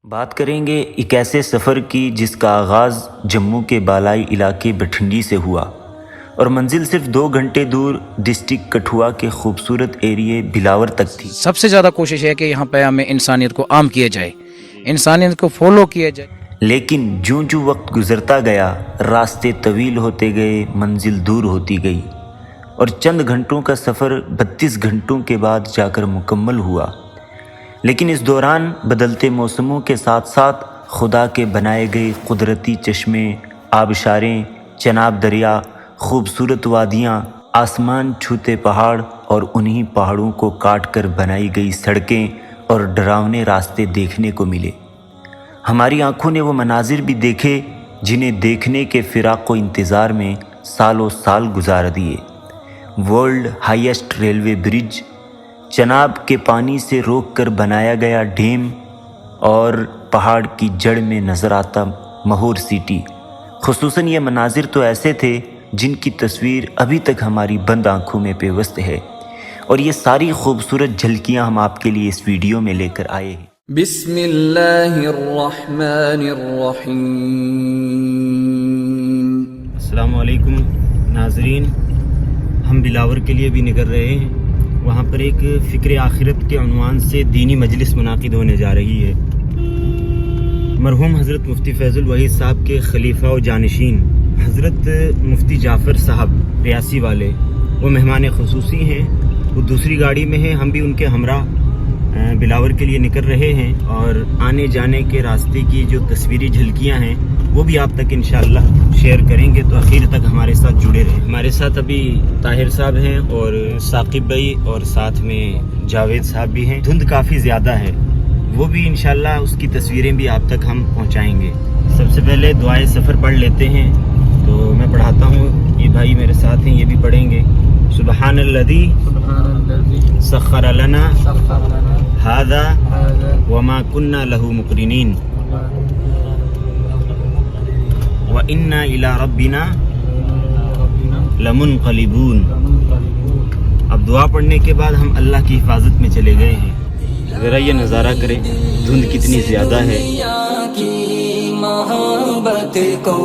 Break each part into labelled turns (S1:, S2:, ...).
S1: بات کریں گے ایک ایسے سفر کی جس کا آغاز جموں کے بالائی علاقے بٹھنڈی سے ہوا اور منزل صرف 2 گھنٹے دور ڈسٹرکٹ کٹھوا کے خوبصورت ایریے بلاور تک تھی۔
S2: سب سے زیادہ کوشش ہے کہ یہاں پہ ہمیں انسانیت کو عام کیا جائے، انسانیت کو فالو کیا جائے۔
S1: لیکن جوں جوں وقت گزرتا گیا راستے طویل ہوتے گئے، منزل دور ہوتی گئی اور چند گھنٹوں کا سفر 32 گھنٹوں کے بعد جا کر مکمل ہوا۔ لیکن اس دوران بدلتے موسموں کے ساتھ ساتھ خدا کے بنائے گئے قدرتی چشمے، آبشاریں، چناب دریا، خوبصورت وادیاں، آسمان چھوتے پہاڑ اور انہی پہاڑوں کو کاٹ کر بنائی گئی سڑکیں اور ڈراونے راستے دیکھنے کو ملے۔ ہماری آنکھوں نے وہ مناظر بھی دیکھے جنہیں دیکھنے کے فراق و انتظار میں سالوں سال گزار دیے۔ ورلڈ ہائیسٹ ریلوے برج، چناب کے پانی سے روک کر بنایا گیا ڈیم اور پہاڑ کی جڑ میں نظر آتا مہور سٹی۔ خصوصاً یہ مناظر تو ایسے تھے جن کی تصویر ابھی تک ہماری بند آنکھوں میں پیوست ہے، اور یہ ساری خوبصورت جھلکیاں ہم آپ کے لیے اس ویڈیو میں لے کر آئے ہیں۔
S3: بسم اللہ الرحمن الرحیم۔
S1: السلام علیکم ناظرین، ہم بلاور کے لیے بھی نکل رہے ہیں۔ وہاں پر ایک فکر آخرت کے عنوان سے دینی مجلس منعقد ہونے جا رہی ہے۔ مرحوم حضرت مفتی فیض الوحید صاحب کے خلیفہ و جانشین حضرت مفتی جعفر صاحب ریاسی والے وہ مہمان خصوصی ہیں، وہ دوسری گاڑی میں ہیں، ہم بھی ان کے ہمراہ بلاور کے لیے نکل رہے ہیں، اور آنے جانے کے راستے کی جو تصویری جھلکیاں ہیں وہ بھی آپ تک انشاءاللہ شیئر کریں گے، تو آخر تک ہمارے ساتھ جڑے رہیں۔ ہمارے ساتھ ابھی طاہر صاحب ہیں اور ثاقب بھائی، اور ساتھ میں جاوید صاحب بھی ہیں۔ دھند کافی زیادہ ہے، وہ بھی انشاءاللہ اس کی تصویریں بھی آپ تک ہم پہنچائیں گے۔ سب سے پہلے دعائے سفر پڑھ لیتے ہیں، تو میں پڑھاتا ہوں، یہ بھائی میرے ساتھ ہیں، یہ بھی پڑھیں گے۔ سبحان الذی سخر لنا ھذا وما كنا له مقرنین وَإِنَّا إِلَىٰ رَبِّنَا لَمُنْقَلِبُونَ۔ اب دعا پڑھنے کے بعد ہم اللہ کی حفاظت میں چلے گئے ہیں۔ ذرا یہ نظارہ کریں، دھند کتنی زیادہ ہے۔
S3: کی محبت کو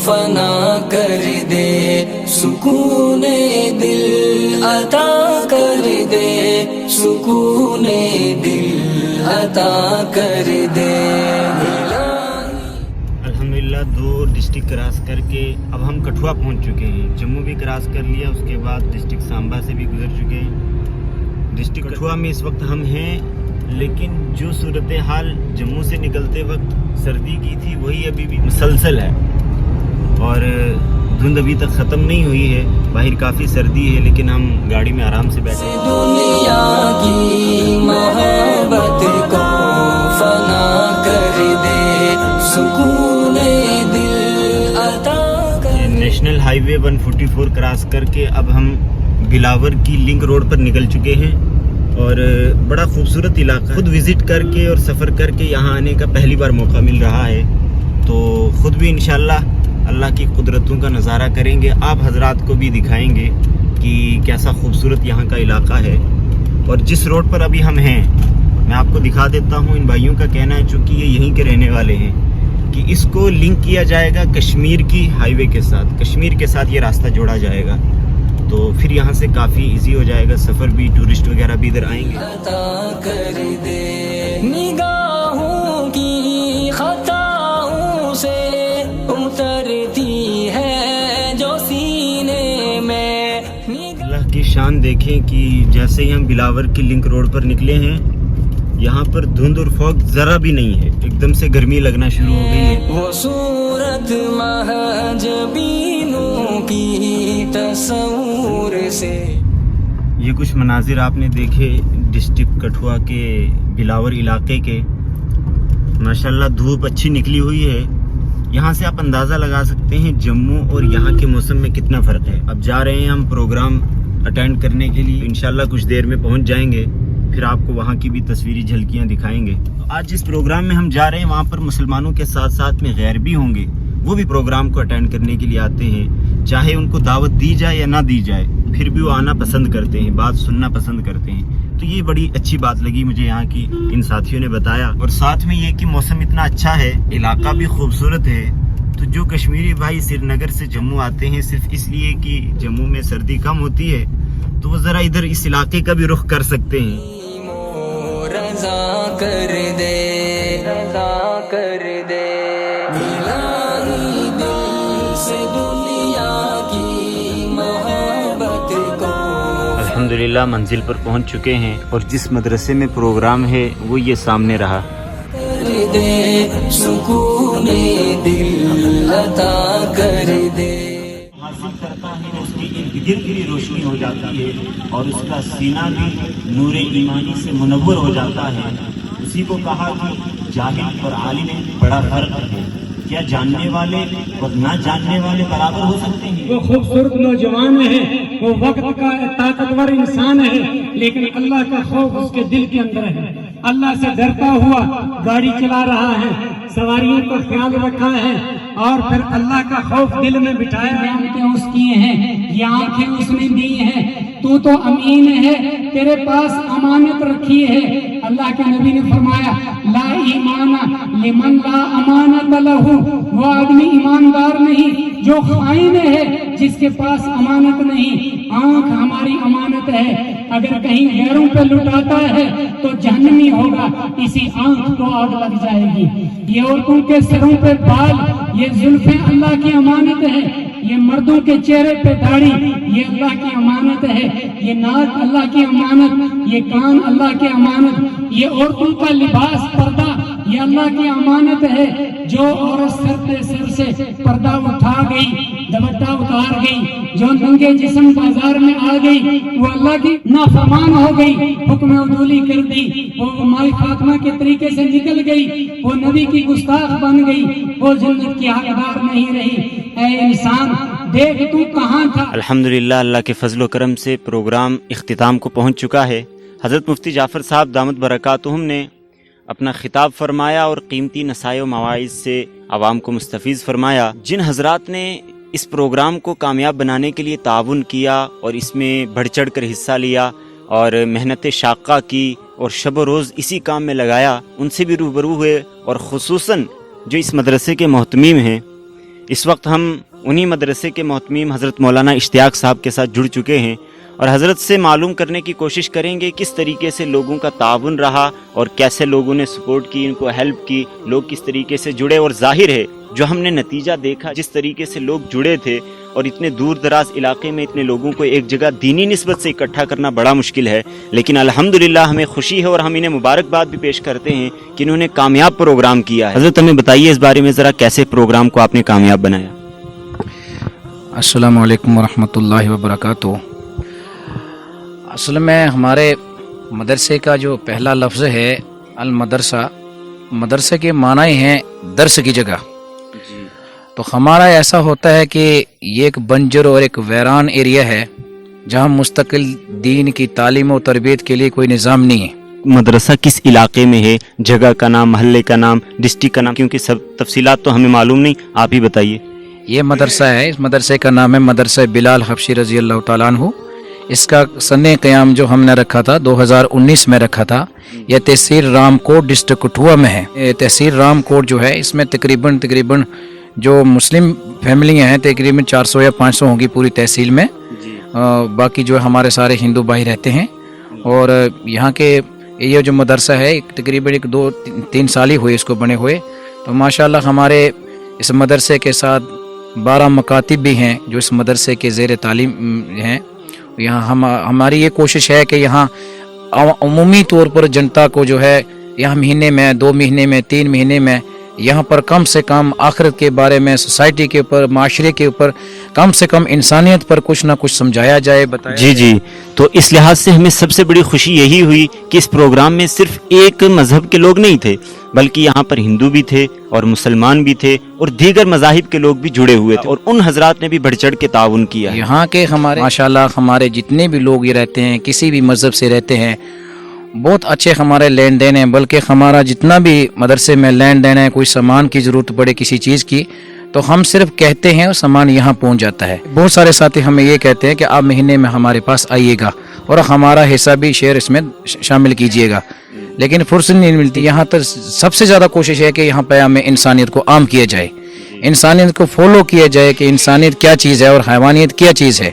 S3: فنا کر دے، سکون دل عطا کر دے، سکون دل عطا کر دے۔
S1: الحمدللہ 2 ڈسٹرکٹ کراس کر کے اب ہم کٹھوا پہنچ چکے ہیں۔ جموں بھی کراس کر لیا، اس کے بعد ڈسٹرکٹ سامبا سے بھی گزر چکے ہیں۔ ڈسٹرکٹ کٹھوا میں اس وقت ہم ہیں، لیکن جو صورتحال جموں سے نکلتے وقت سردی کی تھی وہی ابھی بھی مسلسل ہے، اور دھند ابھی تک ختم نہیں ہوئی ہے۔ باہر کافی سردی ہے، لیکن ہم گاڑی میں آرام سے بیٹھے ہیں۔
S3: دنیا کی محبت کو فنا کر دے، سکون دل عطا کر دے۔
S1: نیشنل ہائی وے 144 کراس کر کے اب ہم بلاور کی لنک روڈ پر نکل چکے ہیں، اور بڑا خوبصورت علاقہ، خود وزٹ کر کے اور سفر کر کے یہاں آنے کا پہلی بار موقع مل رہا ہے، تو خود بھی انشاءاللہ اللہ کی قدرتوں کا نظارہ کریں گے، آپ حضرات کو بھی دکھائیں گے کہ کیسا خوبصورت یہاں کا علاقہ ہے۔ اور جس روڈ پر ابھی ہم ہیں میں آپ کو دکھا دیتا ہوں، ان بھائیوں کا کہنا ہے چونکہ یہ یہیں کے رہنے والے ہیں کہ اس کو لنک کیا جائے گا کشمیر کی ہائی وے کے ساتھ، کشمیر کے ساتھ یہ راستہ جوڑا جائے گا، تو پھر یہاں سے کافی ایزی ہو جائے گا سفر بھی، ٹورسٹ وغیرہ بھی ادھر آئیں گے۔
S3: عطا کر دے، نگاہوں کی خطاؤں سے اترتی ہے جو سینے میں۔
S1: اللہ کی شان دیکھیں کہ جیسے ہی ہم بلاور کی لنک روڈ پر نکلے ہیں، یہاں پر دھند اور فوگ ذرا بھی نہیں ہے، ایک دم سے گرمی لگنا شروع ہو گئی ہے۔
S3: وہ صورت محض بینوں کی تصور سے۔
S1: یہ کچھ مناظر آپ نے دیکھے ڈسٹرکٹ کٹھوا کے بلاور علاقے کے۔ ماشاءاللہ دھوپ اچھی نکلی ہوئی ہے، یہاں سے آپ اندازہ لگا سکتے ہیں جموں اور یہاں کے موسم میں کتنا فرق ہے۔ اب جا رہے ہیں ہم پروگرام اٹینڈ کرنے کے لیے، انشاءاللہ کچھ دیر میں پہنچ جائیں گے، پھر آپ کو وہاں کی بھی تصویری جھلکیاں دکھائیں گے۔ آج جس پروگرام میں ہم جا رہے ہیں وہاں پر مسلمانوں کے ساتھ ساتھ میں غیر بھی ہوں گے، وہ بھی پروگرام کو اٹینڈ کرنے کے لیے آتے ہیں، چاہے ان کو دعوت دی جائے یا نہ دی جائے، پھر بھی وہ آنا پسند کرتے ہیں، بات سننا پسند کرتے ہیں، تو یہ بڑی اچھی بات لگی مجھے یہاں کی ان ساتھیوں نے بتایا. اور ساتھ میں یہ کہ موسم اتنا اچھا ہے, علاقہ بھی خوبصورت ہے. تو جو کشمیری بھائی سری نگر سے جموں آتے ہیں صرف اس لیے کہ جموں میں سردی کم ہوتی ہے, تو وہ ذرا ادھر اس علاقے کا بھی رخ کر سکتے ہیں.
S3: رضا کر دے, رضا کر دے, الہی دل سے دنیا کی محبت کو.
S1: الحمدللہ منزل پر پہنچ چکے ہیں, اور جس مدرسے میں پروگرام ہے وہ یہ سامنے رہا.
S3: کر دے سکون دل عطا کر دے.
S1: حاصل کرتا ہے اس کی ارد گرد بھی روشنی ہو جاتی ہے, اور اس کا سینہ بھی نور ایمانی سے منور ہو جاتا ہے. اسی کو کہا کہ جاہل اور عالم میں بڑا فرق ہے. کیا جاننے والے اور نہ جاننے والے برابر ہو سکتے ہیں؟
S4: وہ خوبصورت نوجوان ہے, وہ وقت کا طاقتور انسان ہے, لیکن اللہ کا خوف اس کے دل کے اندر ہے. اللہ سے ڈرتا ہوا گاڑی چلا رہا ہے, سواریوں کا خیال رکھا ہے, اور پھر اللہ کا خوف دل میں بٹھایا ہے. آنکھیں اس کی ہیں, یہ آنکھیں اس نے دی ہیں. تو امین ہے, تیرے پاس امانت رکھی ہے. اللہ کے نبی نے فرمایا لا ایمان لمن لا امانت لہو, وہ آدمی ایماندار نہیں جو خائن ہے جس کے پاس امانت نہیں. آنکھ ہماری امانت ہے, اگر کہیں غیروں پہ لٹاتا ہے تو جہنمی ہوگا. اسی آنکھ کو آگ لگ جائے گی. یہ عورتوں کے سروں پہ بال, یہ زلفیں اللہ کی امانت ہے. یہ مردوں کے چہرے پہ داڑھی, یہ اللہ کی امانت ہے. یہ ناک اللہ کی امانت, یہ کان اللہ کی امانت. یہ عورتوں کا لباس پردہ, یہ اللہ کی امانت ہے. جو عورت سر سے پردہ اٹھا گئی, دوپٹہ اتار گئی, جو ننگے جسم بازار میں آ گئی, وہ اللہ کی نافرمان ہو گئی, حکم عدولی کر دی, وہ مائی فاطمہ کے طریقے سے نکل گئی, وہ نبی کی گستاخ بن گئی, وہ جنت کی حقدار نہیں رہی. اے انسان دیکھ تو کہاں تھا.
S1: الحمدللہ اللہ کے فضل و کرم سے پروگرام اختتام کو پہنچ چکا ہے. حضرت مفتی جعفر صاحب دامت برکاتہم نے اپنا خطاب فرمایا اور قیمتی نصائح و مواعظ سے عوام کو مستفیض فرمایا. جن حضرات نے اس پروگرام کو کامیاب بنانے کے لیے تعاون کیا اور اس میں بڑھ چڑھ کر حصہ لیا اور محنت شاقہ کی اور شب و روز اسی کام میں لگایا, ان سے بھی روبرو ہوئے. اور خصوصاً جو اس مدرسے کے محتمیم ہیں, اس وقت ہم انہی مدرسے کے محتمیم حضرت مولانا اشتیاق صاحب کے ساتھ جڑ چکے ہیں, اور حضرت سے معلوم کرنے کی کوشش کریں گے کس طریقے سے لوگوں کا تعاون رہا اور کیسے لوگوں نے سپورٹ کی, ان کو ہیلپ کی, لوگ کس طریقے سے جڑے. اور ظاہر ہے جو ہم نے نتیجہ دیکھا, جس طریقے سے لوگ جڑے تھے, اور اتنے دور دراز علاقے میں اتنے لوگوں کو ایک جگہ دینی نسبت سے اکٹھا کرنا بڑا مشکل ہے, لیکن الحمدللہ ہمیں خوشی ہے اور ہم انہیں مبارکباد بھی پیش کرتے ہیں کہ انہوں نے کامیاب پروگرام کیا ہے. حضرت ہمیں بتائیے اس بارے میں ذرا, کیسے پروگرام کو آپ نے کامیاب بنایا؟
S2: السلام علیکم ورحمۃ اللہ وبرکاتہ. اصل میں ہمارے مدرسے کا جو پہلا لفظ ہے المدرسہ, مدرسے کے معنی ہیں درس کی جگہ. تو ہمارا ایسا ہوتا ہے کہ یہ ایک بنجر اور ایک ویران ایریا ہے جہاں مستقل دین کی تعلیم و تربیت کے لیے کوئی نظام نہیں ہے.
S1: مدرسہ کس علاقے میں ہے, جگہ کا نام, محلے کا نام, ڈسٹرکٹ کا نام, کیونکہ سب تفصیلات تو ہمیں معلوم نہیں, آپ ہی بتائیے.
S2: یہ مدرسہ ہے, اس مدرسے کا نام ہے مدرسہ بلال حبشی رضی اللہ تعالیٰ عنہ. اس کا سن قیام جو ہم نے رکھا تھا 2019 میں رکھا تھا. یہ تحصیل رام کوٹ ڈسٹرکٹ کٹھوعہ میں ہے. تحصیل رام کوٹ جو ہے اس میں تقریباً جو مسلم فیملیاں ہیں تقریباً 400 یا 500 ہوں گی پوری تحصیل میں. باقی جو ہمارے سارے ہندو بھائی رہتے ہیں. اور یہاں کے یہ جو مدرسہ ہے تقریباً 2-3 سال ہی ہوئے اس کو بنے ہوئے. تو ماشاءاللہ ہمارے اس مدرسے کے ساتھ 12 مکاتب بھی ہیں جو اس مدرسے کے زیر تعلیم ہیں. یہاں ہماری یہ کوشش ہے کہ یہاں عمومی طور پر جنتا کو جو ہے یہاں مہینے میں 2 مہینے میں 3 مہینے میں یہاں پر کم سے کم آخرت کے بارے میں, سوسائٹی کے اوپر, معاشرے کے اوپر, کم سے کم انسانیت پر کچھ نہ کچھ سمجھایا جائے, بتایا.
S1: جی تو اس لحاظ سے ہمیں سب سے بڑی خوشی یہی ہوئی کہ اس پروگرام میں صرف ایک مذہب کے لوگ نہیں تھے, بلکہ یہاں پر ہندو بھی تھے اور مسلمان بھی تھے اور دیگر مذاہب کے لوگ بھی جڑے ہوئے تھے, اور ان حضرات نے بھی بڑھ چڑھ کے تعاون کیا.
S2: یہاں کے ہمارے ماشاءاللہ ہمارے جتنے بھی لوگ یہ رہتے ہیں, کسی بھی مذہب سے رہتے ہیں, بہت اچھے ہمارے لین دین ہیں. بلکہ ہمارا جتنا بھی مدرسے میں لین دین ہے, کوئی سامان کی ضرورت پڑے کسی چیز کی, تو ہم صرف کہتے ہیں اور سامان یہاں پہنچ جاتا ہے. بہت سارے ساتھی ہمیں یہ کہتے ہیں کہ آپ مہینے میں ہمارے پاس آئیے گا, اور ہمارا حصہ بھی شیئر اس میں شامل کیجیے گا. لیکن فرصت نہیں ملتی. یہاں تک سب سے زیادہ کوشش ہے کہ یہاں پیام انسانیت کو عام کیا جائے, انسانیت کو فالو کیا جائے کہ انسانیت کیا چیز ہے اور حیوانیت کیا چیز ہے.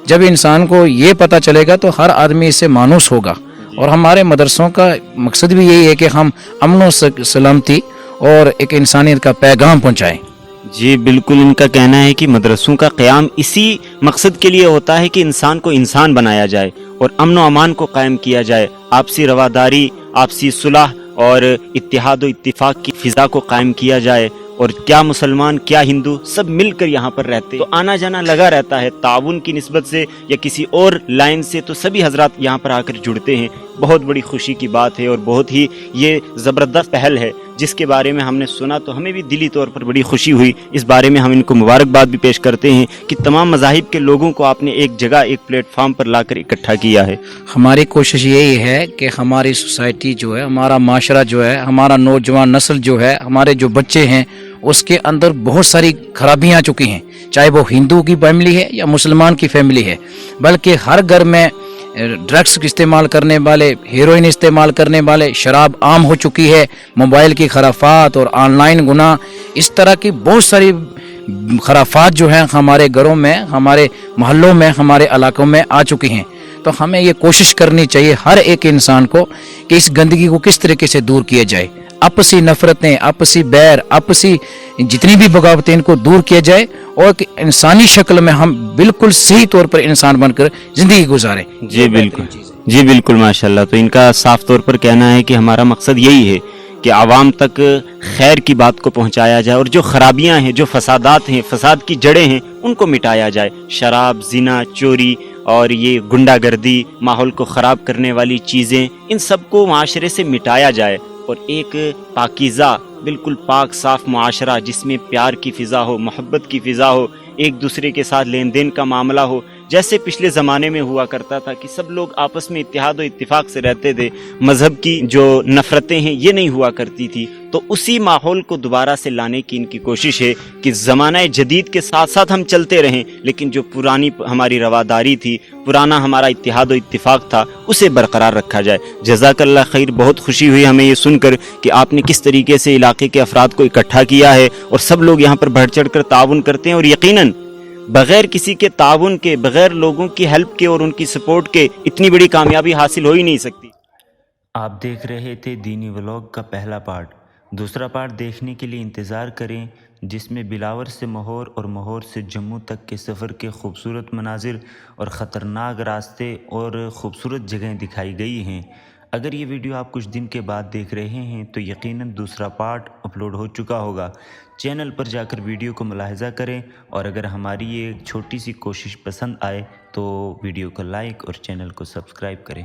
S2: جب انسان کو یہ پتہ چلے گا تو ہر آدمی اس سے مانوس ہوگا. اور ہمارے مدرسوں کا مقصد بھی یہی ہے کہ ہم امن و سلامتی اور ایک انسانیت کا پیغام پہنچائیں.
S1: جی بالکل, ان کا کہنا ہے کہ مدرسوں کا قیام اسی مقصد کے لیے ہوتا ہے کہ انسان کو انسان بنایا جائے اور امن و امان کو قائم کیا جائے, آپسی رواداری, آپسی صلح اور اتحاد و اتفاق کی فضا کو قائم کیا جائے. اور کیا مسلمان کیا ہندو سب مل کر یہاں پر رہتے, تو آنا جانا لگا رہتا ہے. تعاون کی نسبت سے یا کسی اور لائن سے تو سبھی حضرات یہاں پر آ کر جڑتے ہیں. بہت بڑی خوشی کی بات ہے اور بہت ہی یہ زبردست پہل ہے جس کے بارے میں ہم نے سنا تو ہمیں بھی دلی طور پر بڑی خوشی ہوئی. اس بارے میں ہم ان کو مبارکباد بھی پیش کرتے ہیں کہ تمام مذاہب کے لوگوں کو آپ نے ایک جگہ ایک پلیٹ فارم پر لا کر اکٹھا کیا ہے.
S2: ہماری کوشش یہی ہے کہ ہماری سوسائٹی جو ہے, ہمارا معاشرہ جو ہے, ہمارا نوجوان نسل جو ہے, ہمارے جو بچے ہیں, اس کے اندر بہت ساری خرابیاں آ چکی ہیں, چاہے وہ ہندو کی فیملی ہے یا مسلمان کی فیملی ہے. بلکہ ہر گھر میں ڈرگس استعمال کرنے والے, ہیروئن استعمال کرنے والے, شراب عام ہو چکی ہے, موبائل کی خرافات اور آن لائن گناہ, اس طرح کی بہت ساری خرافات جو ہیں ہمارے گھروں میں, ہمارے محلوں میں, ہمارے علاقوں میں آ چکی ہیں. تو ہمیں یہ کوشش کرنی چاہیے ہر ایک انسان کو کہ اس گندگی کو کس طریقے سے دور کیا جائے. آپسی نفرتیں, آپسی بیر, آپسی جتنی بھی بغاوتیں, ان کو دور کیا جائے اور انسانی شکل میں ہم بالکل صحیح طور پر انسان بن کر زندگی گزاریں.
S1: جی بالکل, جی بالکل, ماشاءاللہ. تو ان کا صاف طور پر کہنا ہے کہ ہمارا مقصد یہی ہے کہ عوام تک خیر کی بات کو پہنچایا جائے اور جو خرابیاں ہیں, جو فسادات ہیں, فساد کی جڑیں ہیں, ان کو مٹایا جائے. شراب, زنا, چوری اور یہ گنڈا گردی, ماحول کو خراب کرنے والی چیزیں, ان سب کو معاشرے سے مٹایا جائے اور ایک پاکیزہ, بالکل پاک صاف معاشرہ جس میں پیار کی فضا ہو, محبت کی فضا ہو, ایک دوسرے کے ساتھ لین دین کا معاملہ ہو, جیسے پچھلے زمانے میں ہوا کرتا تھا کہ سب لوگ آپس میں اتحاد و اتفاق سے رہتے تھے. مذہب کی جو نفرتیں ہیں یہ نہیں ہوا کرتی تھی. تو اسی ماحول کو دوبارہ سے لانے کی ان کی کوشش ہے کہ زمانہ جدید کے ساتھ ساتھ ہم چلتے رہیں, لیکن جو پرانی ہماری رواداری تھی, پرانا ہمارا اتحاد و اتفاق تھا, اسے برقرار رکھا جائے. جزاک اللہ خیر. بہت خوشی ہوئی ہمیں یہ سن کر کہ آپ نے کس طریقے سے علاقے کے افراد کو اکٹھا کیا ہے اور سب لوگ یہاں پر بڑھ چڑھ کر تعاون کرتے ہیں. اور یقیناً بغیر کسی کے تعاون کے, بغیر لوگوں کی ہیلپ کے اور ان کی سپورٹ کے اتنی بڑی کامیابی حاصل ہو ہی نہیں سکتی. آپ دیکھ رہے تھے دینی ولاگ کا پہلا پارٹ. دوسرا پارٹ دیکھنے کے لیے انتظار کریں جس میں بلاور سے مہور اور مہور سے جموں تک کے سفر کے خوبصورت مناظر اور خطرناک راستے اور خوبصورت جگہیں دکھائی گئی ہیں. اگر یہ ویڈیو آپ کچھ دن کے بعد دیکھ رہے ہیں تو یقیناً دوسرا پارٹ اپلوڈ ہو چکا ہوگا. چینل پر جا کر ویڈیو کو ملاحظہ کریں اور اگر ہماری یہ چھوٹی سی کوشش پسند آئے تو ویڈیو کو لائک اور چینل کو سبسکرائب کریں.